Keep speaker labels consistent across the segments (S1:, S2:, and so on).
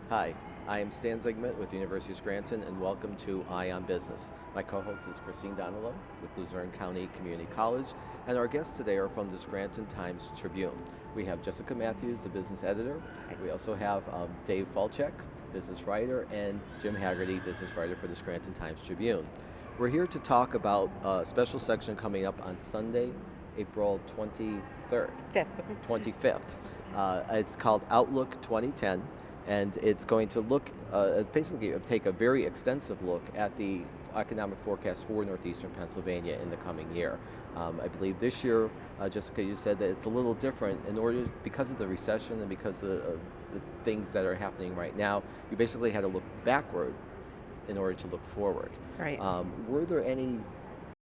S1: Hi, I am Stan Zigmund with the University of Scranton, and welcome to Eye on Business. My co-host is Christine Donilo with Luzerne County Community College, and our guests today are from the Scranton Times Tribune. We have Jessica Matthews, the business editor. We also have Dave Falchek, business writer, and Jim Haggerty, business writer for the Scranton Times Tribune. We're here to talk about a special section coming up on Sunday, April 23rd,
S2: Fifth.
S1: 25th. It's called Outlook 2010, and it's going to look, basically take a very extensive look at the economic forecast for northeastern Pennsylvania in the coming year. I believe this year, Jessica, you said that it's a little different because of the recession and because of the things that are happening right now. You basically had to look backward in order to look forward.
S2: Right.
S1: Were there any,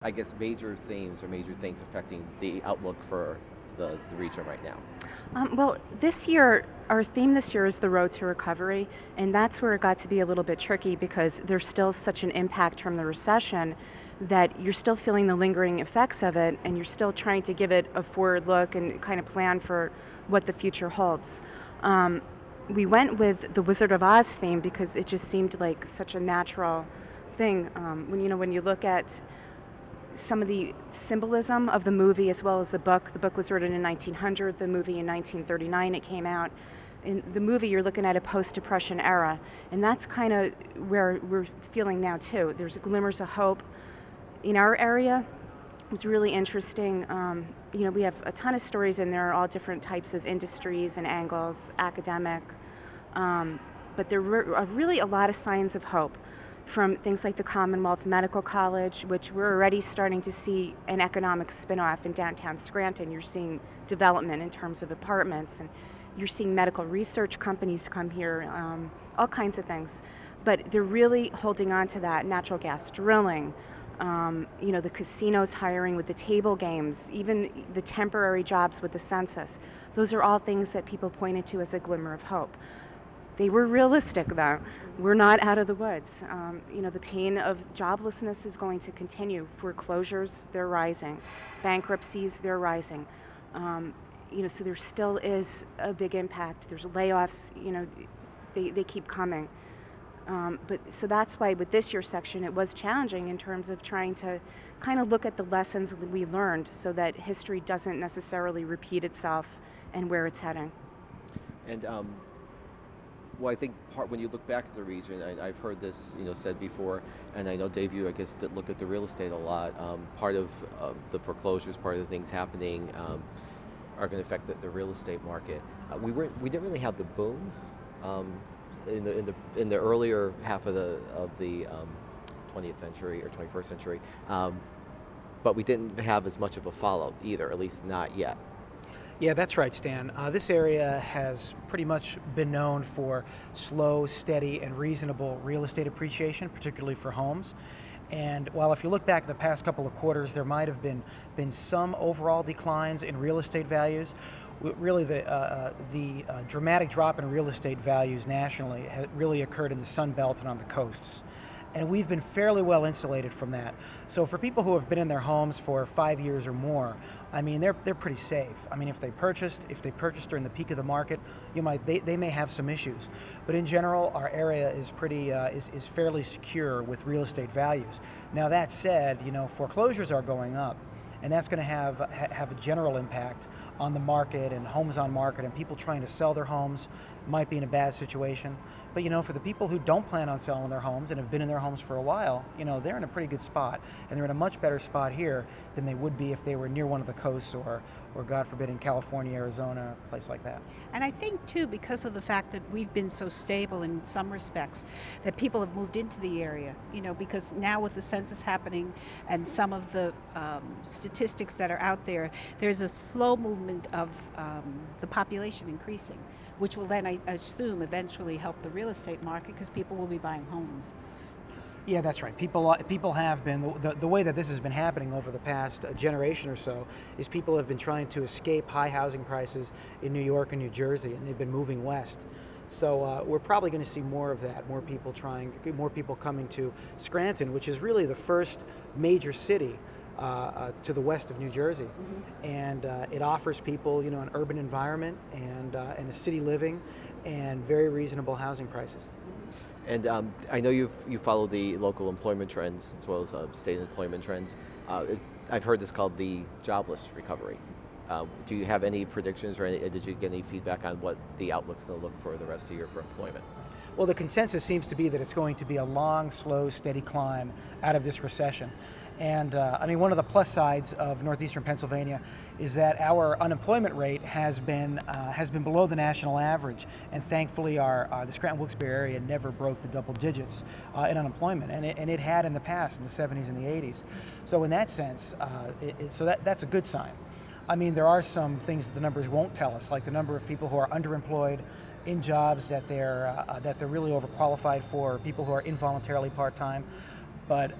S1: I guess, major themes or major things affecting the outlook for the region right now?
S2: Well, this year, our theme this year is the road to recovery, and that's where it got to be a little bit tricky because there's still such an impact from the recession that you're still feeling the lingering effects of it, and you're still trying to give it a forward look and kind of plan for what the future holds. We went with the Wizard of Oz theme because it just seemed like such a natural thing. When you look at some of the symbolism of the movie as well as the book. The book was written in 1900, the movie in 1939 it came out. In the movie you're looking at a post-Depression era, and that's kind of where we're feeling now too. There's glimmers of hope in our area. It's really interesting. We have a ton of stories in there, all different types of industries and angles, academic, but there are really a lot of signs of hope from things like the Commonwealth Medical College, which we're already starting to see an economic spin-off in downtown Scranton. You're seeing development in terms of apartments, and you're seeing medical research companies come here, all kinds of things. But they're really holding on to that natural gas drilling, the casinos hiring with the table games, even the temporary jobs with the census. Those are all things that people pointed to as a glimmer of hope. They were realistic, though. We're not out of the woods. The pain of joblessness is going to continue. Foreclosures, they're rising. Bankruptcies, they're rising. So there still is a big impact. There's layoffs, they keep coming. So that's why with this year's section, it was challenging in terms of trying to kind of look at the lessons that we learned so that history doesn't necessarily repeat itself and where it's heading.
S1: And well, I think when you look back at the region, I've heard this, said before, and I know Dave, you, I guess, looked at the real estate a lot. Part of the foreclosures, part of the things happening are going to affect the real estate market. We didn't really have the boom in the earlier half of the 20th century or 21st century, but we didn't have as much of a fallout either, at least not yet.
S3: Yeah, that's right, Stan. This area has pretty much been known for slow, steady, and reasonable real estate appreciation, particularly for homes. And while if you look back at the past couple of quarters, there might have been some overall declines in real estate values, really the dramatic drop in real estate values nationally really occurred in the Sun Belt and on the coasts. And we've been fairly well insulated from that. So for people who have been in their homes for 5 years or more, I mean, they're pretty safe. I mean, if they purchased during the peak of the market, they may have some issues. But in general, our area is is fairly secure with real estate values. Now that said, foreclosures are going up, and that's going to have a general impact on the market and homes on market, and people trying to sell their homes might be in a bad situation. But for the people who don't plan on selling their homes and have been in their homes for a while, they're in a pretty good spot, and they're in a much better spot here than they would be if they were near one of the coasts or God forbid in California, Arizona, a place like that.
S4: And I think too, because of the fact that we've been so stable in some respects, that people have moved into the area, because now with the census happening and some of the statistics that are out there, there's a slow movement of the population increasing, which will then, I assume, eventually help the real estate market because people will be buying homes.
S3: Yeah, that's right. People have been, the way that this has been happening over the past generation or so is people have been trying to escape high housing prices in New York and New Jersey, and they've been moving west. So we're probably going to see more of that, more people coming to Scranton, which is really the first major city to the west of New Jersey. Mm-hmm. And it offers people, an urban environment and a city living. and very reasonable housing prices.
S1: And I know you follow the local employment trends as well as state employment trends. I've heard this called the jobless recovery. Do you have any predictions or did you get any feedback on what the outlook's going to look for the rest of the year for employment?
S3: Well, the consensus seems to be that it's going to be a long, slow, steady climb out of this recession. And I mean, one of the plus sides of northeastern Pennsylvania is that our unemployment rate has been below the national average, and thankfully, the Scranton-Wilkes-Barre area never broke the double digits in unemployment, and it had in the past, in the 70s and the 80s. So in that sense, that's a good sign. I mean, there are some things that the numbers won't tell us, like the number of people who are underemployed in jobs that they're really overqualified for, people who are involuntarily part-time, but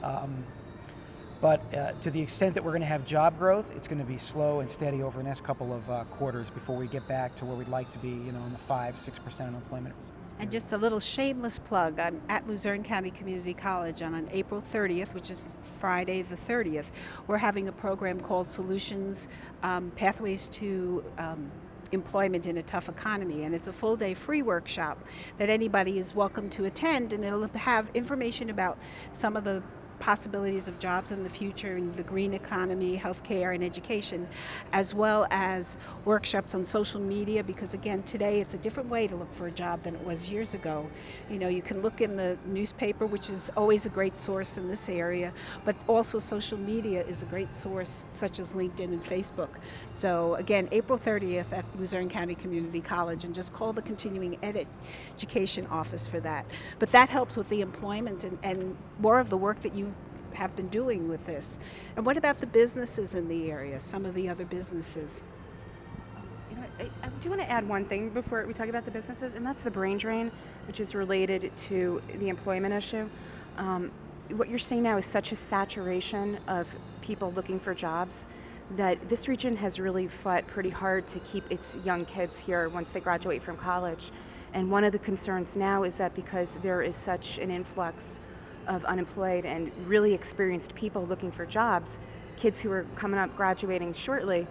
S3: to the extent that we're going to have job growth, it's going to be slow and steady over the next couple of quarters before we get back to where we'd like to be, in the 5-6% unemployment.
S4: And just a little shameless plug, I'm at Luzerne County Community College on April 30th, which is Friday the 30th. We're having a program called Solutions, Pathways to Employment in a Tough Economy, and it's a full-day free workshop that anybody is welcome to attend, and it'll have information about some of the possibilities of jobs in the future in the green economy, healthcare, and education, as well as workshops on social media, because again, today it's a different way to look for a job than it was years ago. You can look in the newspaper, which is always a great source in this area, but also social media is a great source, such as LinkedIn and Facebook. So again, April 30th at Luzerne County Community College, and just call the continuing education office for that. But that helps with the employment and more of the work that you have been doing with this. And what about the businesses in the area, some of the other businesses?
S2: I do want to add one thing before we talk about the businesses, and that's the brain drain, which is related to the employment issue. What you're seeing now is such a saturation of people looking for jobs that this region has really fought pretty hard to keep its young kids here once they graduate from college. And one of the concerns now is that because there is such an influx of unemployed and really experienced people looking for jobs, kids who are coming up graduating shortly,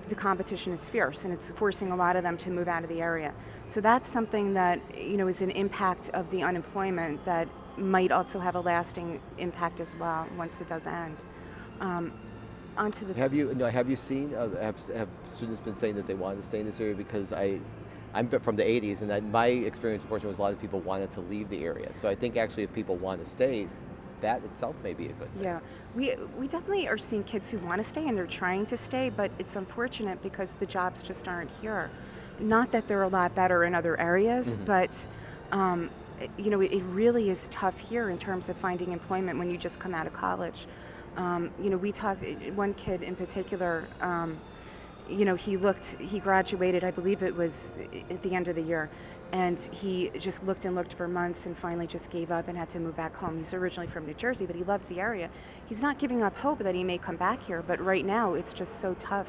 S2: the competition is fierce, and it's forcing a lot of them to move out of the area. So that's something that is an impact of the unemployment that might also have a lasting impact as well once it does end. Onto the
S1: Have you seen have students been saying that they want to stay in this area? Because I'm from the 80s, and my experience, unfortunately, was a lot of people wanted to leave the area. So I think actually if people want to stay, that itself may be a good thing.
S2: Yeah, we definitely are seeing kids who want to stay and they're trying to stay, but it's unfortunate because the jobs just aren't here. Not that they're a lot better in other areas, but it really is tough here in terms of finding employment when you just come out of college. We talked, one kid in particular, he graduated, I believe it was at the end of the year, and he just looked and looked for months and finally just gave up and had to move back home. He's originally from New Jersey, but he loves the area. He's not giving up hope that he may come back here, but right now it's just so tough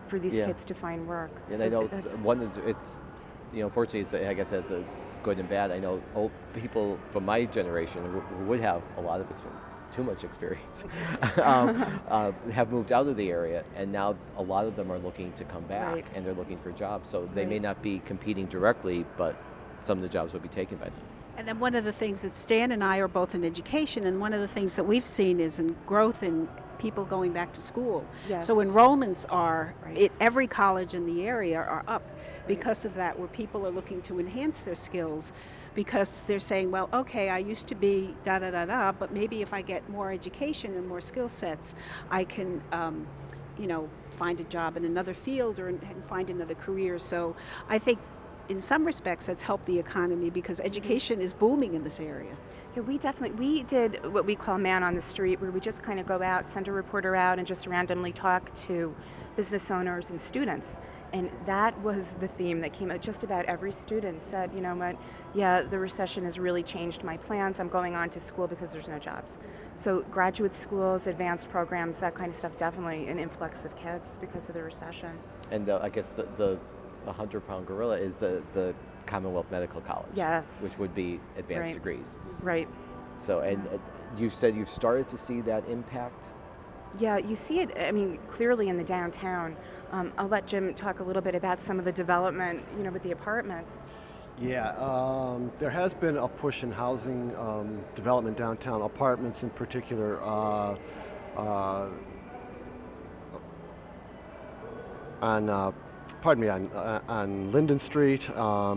S2: for these kids to find work.
S1: And
S2: so
S1: I know unfortunately, I guess that's a good and bad. I know old people from my generation who would have a lot of experience, too much experience, have moved out of the area, and now a lot of them are looking to come back,
S2: Right.
S1: and they're looking for jobs. So they may
S2: Right.
S1: not be competing directly, but some of the jobs will be taken by them.
S4: And then one of the things that Stan and I are both in education, and one of the things that we've seen is in growth in people going back to school.
S2: Yes.
S4: So enrollments are,
S2: Right.
S4: at every college in the area are up because of that, where people are looking to enhance their skills because they're saying, well, okay, I used to be da-da-da-da, but maybe if I get more education and more skill sets, I can, find a job in another field and find another career. So I think in some respects that's helped the economy because education is booming in this area.
S2: Yeah, we did what we call man on the street, where we just kind of go out, send a reporter out, and just randomly talk to business owners and students. And that was the theme that came out. Just about every student said, you know what, yeah, the recession has really changed my plans. I'm going on to school because there's no jobs. So graduate schools, advanced programs, that kind of stuff, definitely an influx of kids because of the recession.
S1: And I guess the 100-pound gorilla is the Commonwealth Medical College,
S2: Yes.
S1: which would be advanced
S2: Right.
S1: degrees.
S2: Right.
S1: So, and you said you've started to see that impact.
S2: Yeah, you see it, clearly in the downtown. I'll let Jim talk a little bit about some of the development, with the apartments.
S5: Yeah, there has been a push in housing development downtown, apartments in particular. Uh, on pardon me, on Linden Street.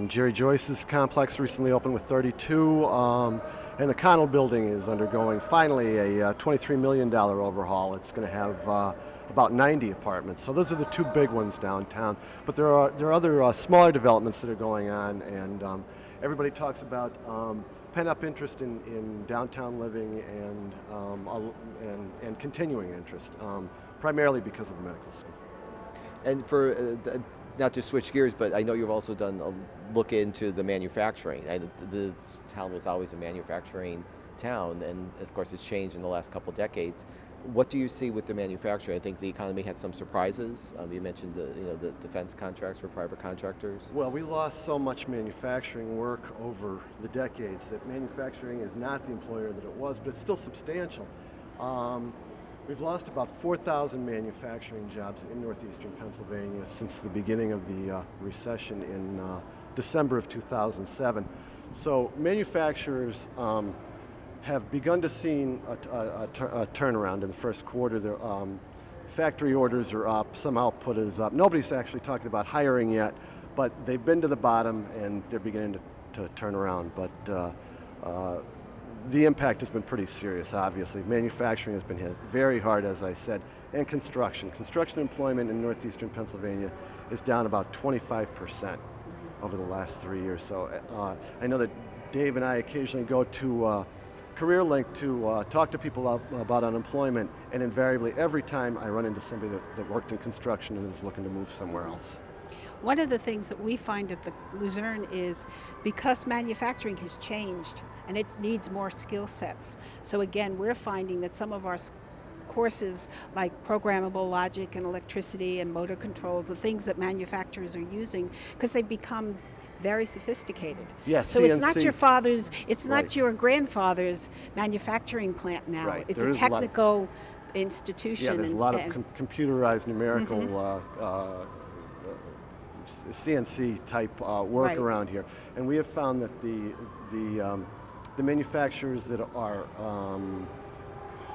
S5: Jerry Joyce's complex recently opened with 32, and the Connell Building is undergoing finally a $23 million overhaul. It's going to have about 90 apartments. So those are the two big ones downtown. But there are other smaller developments that are going on, and everybody talks about pent-up interest in downtown living and continuing interest, primarily because of the medical school.
S1: And for not to switch gears, but I know you've also done a look into the manufacturing. The town was always a manufacturing town, and of course it's changed in the last couple decades. What do you see with the manufacturing? I think the economy had some surprises. You mentioned the defense contracts for private contractors.
S5: Well, we lost so much manufacturing work over the decades that manufacturing is not the employer that it was, but it's still substantial. We've lost about 4,000 manufacturing jobs in northeastern Pennsylvania since the beginning of the recession in December of 2007. So manufacturers have begun to see a turnaround in the first quarter. Their factory orders are up, some output is up. Nobody's actually talking about hiring yet, but they've been to the bottom and they're beginning to turn around. But the impact has been pretty serious, obviously. Manufacturing has been hit very hard, as I said, and construction. Construction employment in northeastern Pennsylvania is down about 25% over the last 3 years. So I know that Dave and I occasionally go to CareerLink to talk to people about unemployment, and invariably every time I run into somebody that worked in construction and is looking to move somewhere else.
S4: One of the things that we find at the Luzerne is because manufacturing has changed and it needs more skill sets. So again, we're finding that some of our courses like programmable logic and electricity and motor controls, the things that manufacturers are using, because they've become very sophisticated.
S5: Yes,
S4: so it's not
S5: CNC.
S4: your father's, it's
S5: Right.
S4: not your grandfather's manufacturing plant now.
S5: Right.
S4: It's
S5: There
S4: a
S5: is a lot-
S4: technical institution.
S5: Yeah, there's a lot of computerized numerical CNC type work
S4: Right.
S5: around here, and we have found that the manufacturers that are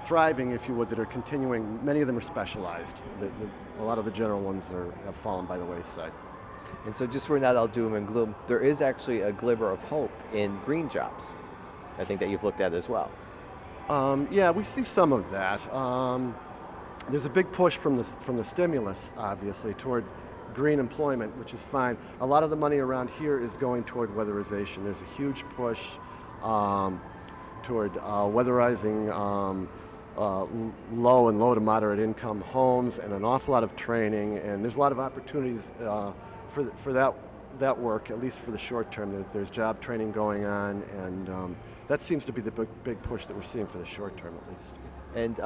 S5: thriving, if you would, that are continuing, many of them are specialized. A lot of the general ones have fallen by the wayside.
S1: And so just we're not all doom and gloom, there is actually a glimmer of hope in green jobs. I think that you've looked at as well.
S5: Yeah, we see some of that. There's a big push from the stimulus, obviously, toward green employment, which is fine. A lot of the money around here is going toward weatherization. There's a huge push toward weatherizing low and low to moderate income homes, and an awful lot of training. And there's a lot of opportunities for that work, at least for the short term. There's job training going on, and that seems to be the big push that we're seeing for the short term, at least.
S1: And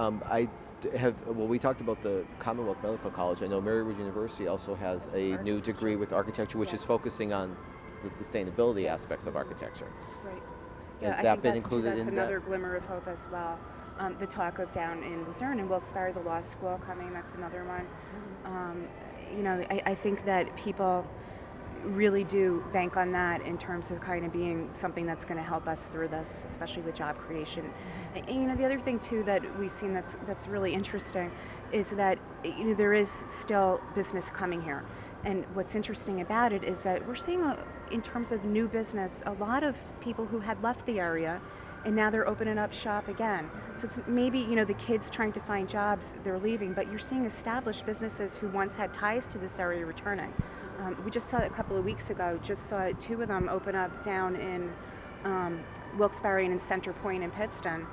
S1: we talked about the Commonwealth Medical College. I know Marywood University also has a new degree with architecture, which is focusing on the sustainability aspects of architecture.
S2: Right.
S1: Has
S2: I
S1: that
S2: think
S1: been
S2: that's
S1: included
S2: that's
S1: in
S2: another
S1: that?
S2: glimmer of hope as well. The talk of down in Luzerne and Wilkes-Barre, the law school coming, that's another one. I think that people really do bank on that in terms of kind of being something that's going to help us through this, especially with job creation. And the other thing too that we've seen that's really interesting is that there is still business coming here. And what's interesting about it is that we're seeing, in terms of new business, a lot of people who had left the area and now they're opening up shop again. So it's maybe, the kids trying to find jobs, they're leaving, but you're seeing established businesses who once had ties to this area returning. We just saw it a couple of weeks ago, just saw two of them open up down in Wilkes-Barre and in Center Point in Pittston.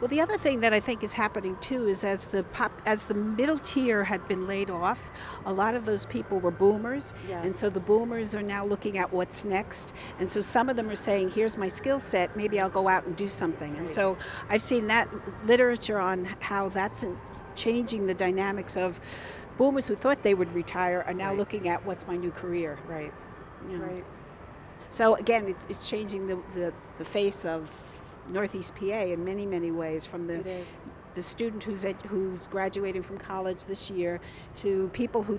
S4: Well, the other thing that I think is happening too is as the middle tier had been laid off, a lot of those people were boomers,
S2: Yes.
S4: and so the boomers are now looking at what's next. And so some of them are saying, "Here's my skill set. Maybe I'll go out and do something." And so I've seen that literature on how that's changing the dynamics of boomers who thought they would retire are now
S2: Right.
S4: looking at what's my new career.
S2: Right.
S4: you know.
S2: Right.
S4: So again, it's changing the face of Northeast PA in many, many ways, from
S2: It is.
S4: the student who's graduating from college this year to people who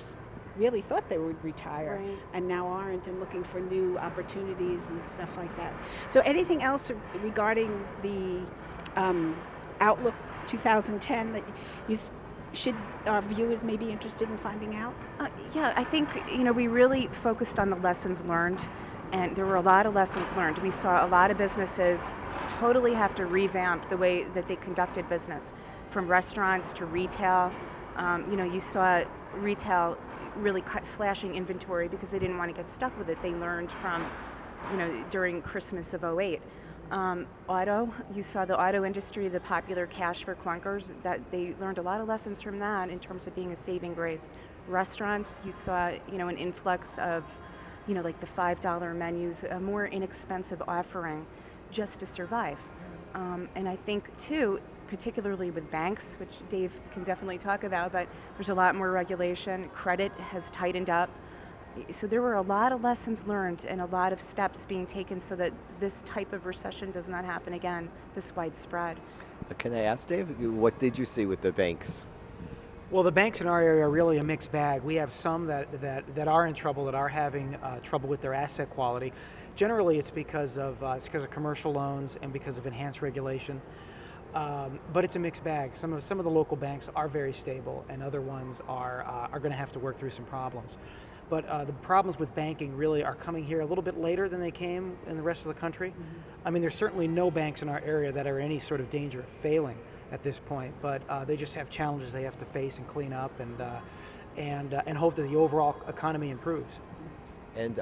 S4: really thought they would retire
S2: Right.
S4: and now aren't, and looking for new opportunities and stuff like that. So anything else regarding the Outlook 2010 that you should our viewers may be interested in finding out?
S2: Yeah, I think we really focused on the lessons learned, and there were a lot of lessons learned. We saw a lot of businesses totally have to revamp the way that they conducted business, from restaurants to retail. You saw retail really slashing inventory because they didn't want to get stuck with it. They learned from, during Christmas of '08. Auto, you saw the auto industry, the popular cash for clunkers, that they learned a lot of lessons from that in terms of being a saving grace. Restaurants, you saw, an influx of, like the $5 menus, a more inexpensive offering just to survive. And I think, too, particularly with banks, which Dave can definitely talk about, but there's a lot more regulation. Credit has tightened up. So there were a lot of lessons learned and a lot of steps being taken so that this type of recession does not happen again, this widespread.
S1: Can I ask Dave, what did you see with the banks?
S3: Well, the banks in our area are really a mixed bag. We have some that are in trouble, that are having trouble with their asset quality. Generally, it's because of commercial loans and because of enhanced regulation. But it's a mixed bag. Some of the local banks are very stable, and other ones are going to have to work through some problems. But the problems with banking really are coming here a little bit later than they came in the rest of the country. I mean, there's certainly no banks in our area that are in any sort of danger of failing at this point, but they just have challenges they have to face and clean up, and hope that the overall economy improves.
S1: And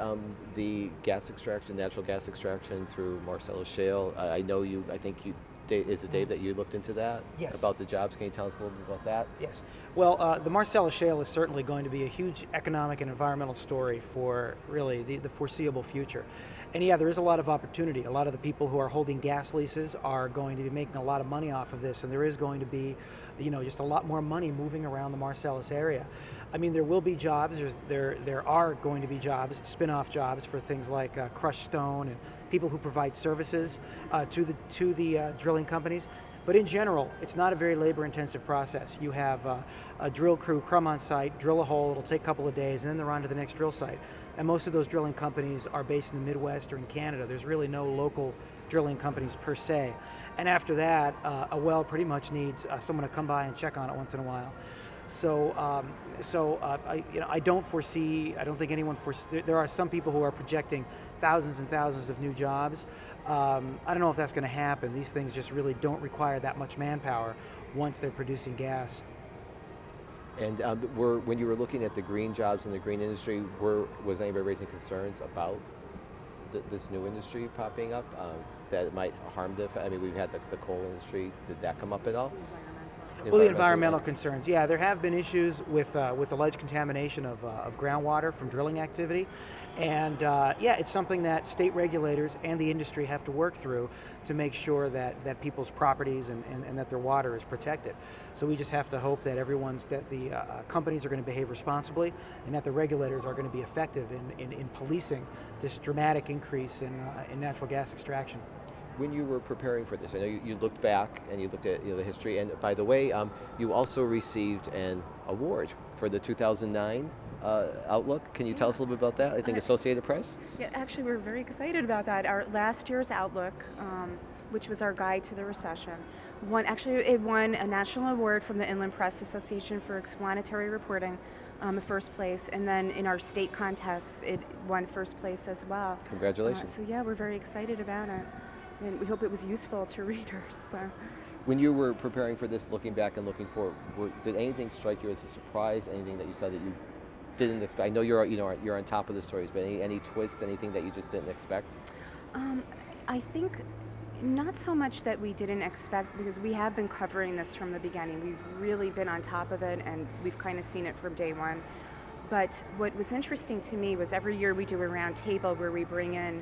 S1: the gas extraction, natural gas extraction through Marcellus Shale, I think is it Dave that you looked into that?
S3: Yes.
S1: About the jobs, can you tell us a little bit about that?
S3: Yes. Well, the Marcellus Shale is certainly going to be a huge economic and environmental story for really the foreseeable future. And yeah, there is a lot of opportunity. A lot of the people who are holding gas leases are going to be making a lot of money off of this, and there is going to be, just a lot more money moving around the Marcellus area. I mean, there will be jobs. There are going to be jobs, spin-off jobs for things like crushed stone and people who provide services to the drilling companies. But in general, it's not a very labor-intensive process. You have a drill crew come on site, drill a hole. It'll take a couple of days, and then they're on to the next drill site. And most of those drilling companies are based in the Midwest or in Canada. There's really no local drilling companies per se. And after that, a well pretty much needs someone to come by and check on it once in a while. So I don't think anyone foresees. There are some people who are projecting thousands and thousands of new jobs. I don't know if that's going to happen. These things just really don't require that much manpower once they're producing gas.
S1: And when you were looking at the green jobs in the green industry, was anybody raising concerns about this new industry popping up that it might harm I mean, we've had the coal industry. Did that come up at all?
S3: Well, the environmental concerns, yeah, there have been issues with alleged contamination of groundwater from drilling activity, and yeah, it's something that state regulators and the industry have to work through to make sure that people's properties and that their water is protected. So we just have to hope that the companies are going to behave responsibly, and that the regulators are going to be effective in policing this dramatic increase in natural gas extraction.
S1: When you were preparing for this, I know you looked back and you looked at the history. And by the way, you also received an award for the 2009 Outlook. Can you tell us a little bit about that? I think Associated Press.
S2: Yeah, actually, we're very excited about that. Our last year's Outlook, which was our guide to the recession, it won a national award from the Inland Press Association for explanatory reporting, first place, and then in our state contests, it won first place as well.
S1: Congratulations.
S2: So yeah, we're very excited about it. And we hope it was useful to readers. So.
S1: When you were preparing for this, looking back and looking forward, did anything strike you as a surprise? Anything that you saw that you didn't expect? I know you're on top of the stories, but any twists, anything that you just didn't expect?
S2: I think not so much that we didn't expect, because we have been covering this from the beginning. We've really been on top of it, and we've kind of seen it from day one. But what was interesting to me was every year we do a round table where we bring in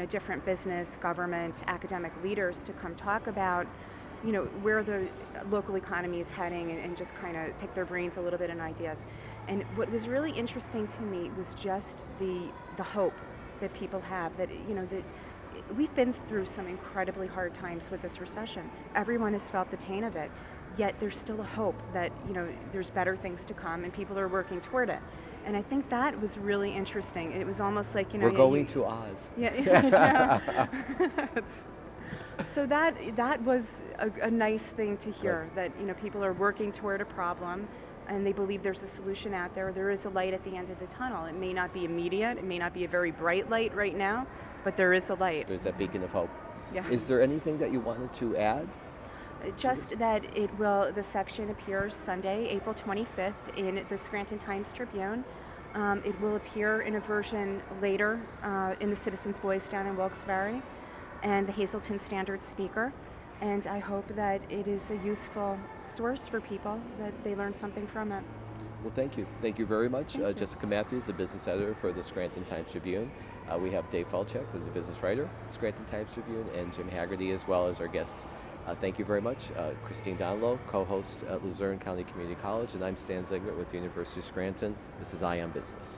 S2: different business, government, academic leaders to come talk about, where the local economy is heading, and just kind of pick their brains a little bit and ideas. And what was really interesting to me was just the hope that people have, that, that we've been through some incredibly hard times with this recession. Everyone has felt the pain of it. yet there's still a hope that, there's better things to come and people are working toward it. And I think that was really interesting. It was almost like,
S1: We're going to Oz.
S2: Yeah. Yeah. So that was a nice thing to hear, that people are working toward a problem and they believe there's a solution out there. There is a light at the end of the tunnel. It may not be immediate, it may not be a very bright light right now, but there is a light.
S1: There's that beacon of hope.
S2: Yes.
S1: Is there anything that you wanted to add?
S2: Just that the section appears Sunday, April 25th in the Scranton Times-Tribune. It will appear in a version later in the Citizens' Voice down in Wilkes-Barre and the Hazleton Standard-Speaker. And I hope that it is a useful source for people, that they learn something from it.
S1: Well, thank you. Thank you very much.
S2: Thank you.
S1: Jessica Matthews, the business editor for the Scranton Times-Tribune. We have Dave Falchuk, who's a business writer, Scranton Times-Tribune, and Jim Haggerty as well as our guests. Thank you very much. Christine Donlow, co-host at Luzerne County Community College, and I'm Stan Ziegler with the University of Scranton. This is Eye on Business.